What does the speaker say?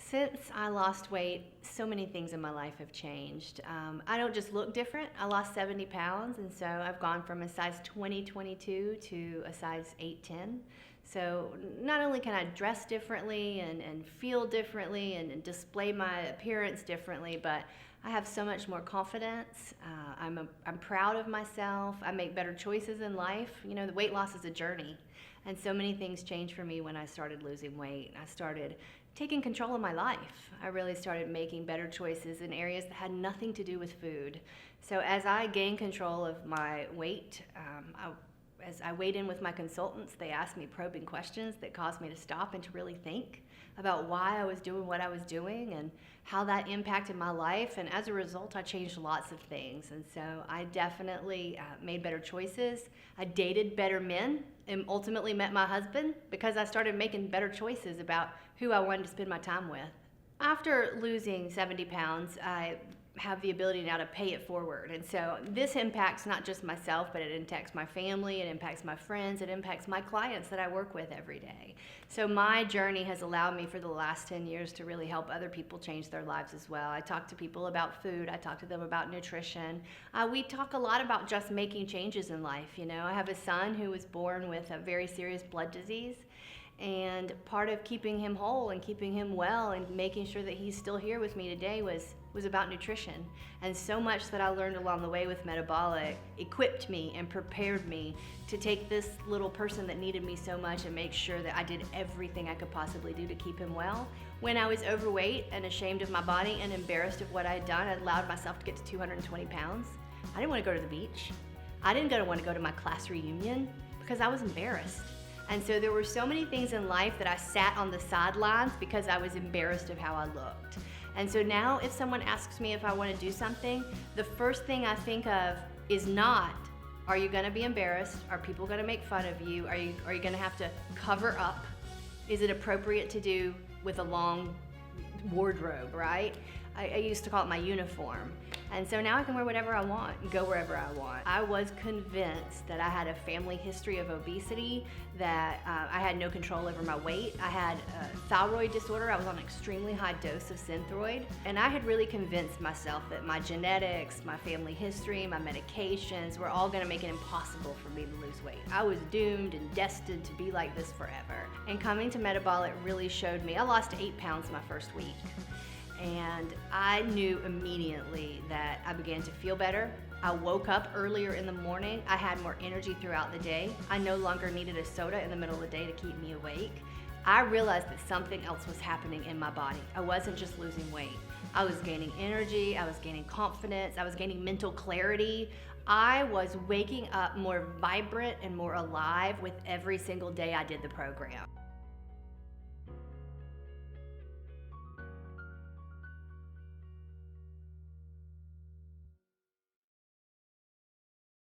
Since I lost weight, so many things in my life have changed. I don't just look different. I lost 70 pounds, and so I've gone from a size 20, 22 to a size 8, 10. So not only can I dress differently and feel differently and display my appearance differently, but I have so much more confidence. I'm proud of myself. I make better choices in life. You know, the weight loss is a journey. And so many things changed for me when I started losing weight. I started taking control of my life. I really started making better choices in areas that had nothing to do with food. So as I gained control of my weight, as I weighed in with my consultants, they asked me probing questions that caused me to stop and to really think about why I was doing what I was doing and how that impacted my life. And as a result, I changed lots of things. And so I definitely made better choices. I dated better men and ultimately met my husband because I started making better choices about who I wanted to spend my time with. After losing 70 pounds, I have the ability now to pay it forward. And so this impacts not just myself, but it impacts my family, it impacts my friends, it impacts my clients that I work with every day. So my journey has allowed me for the last 10 years to really help other people change their lives as well. I talk to people about food, I talk to them about nutrition. We talk a lot about just making changes in life. You know, I have a son who was born with a very serious blood disease. And part of keeping him whole and keeping him well and making sure that he's still here with me today was about nutrition. And so much that I learned along the way with Metabolic equipped me and prepared me to take this little person that needed me so much and make sure that I did everything I could possibly do to keep him well. When I was overweight and ashamed of my body and embarrassed of what I had done, I allowed myself to get to 220 pounds. I didn't want to go to the beach. I didn't want to go to my class reunion because I was embarrassed. And so there were so many things in life that I sat on the sidelines because I was embarrassed of how I looked. And so now if someone asks me if I want to do something, the first thing I think of is not, are you going to be embarrassed? Are people going to make fun of you? Are you going to have to cover up? Is it appropriate to do with a long wardrobe, right? I used to call it my uniform. And so now I can wear whatever I want and go wherever I want. I was convinced that I had a family history of obesity, that I had no control over my weight. I had a thyroid disorder. I was on an extremely high dose of Synthroid. And I had really convinced myself that my genetics, my family history, my medications were all gonna make it impossible for me to lose weight. I was doomed and destined to be like this forever. And coming to Metabolic really showed me, I lost 8 pounds my first week. And I knew immediately that I began to feel better. I woke up earlier in the morning. I had more energy throughout the day. I no longer needed a soda in the middle of the day to keep me awake. I realized that something else was happening in my body. I wasn't just losing weight. I was gaining energy, I was gaining confidence, I was gaining mental clarity. I was waking up more vibrant and more alive with every single day I did the program.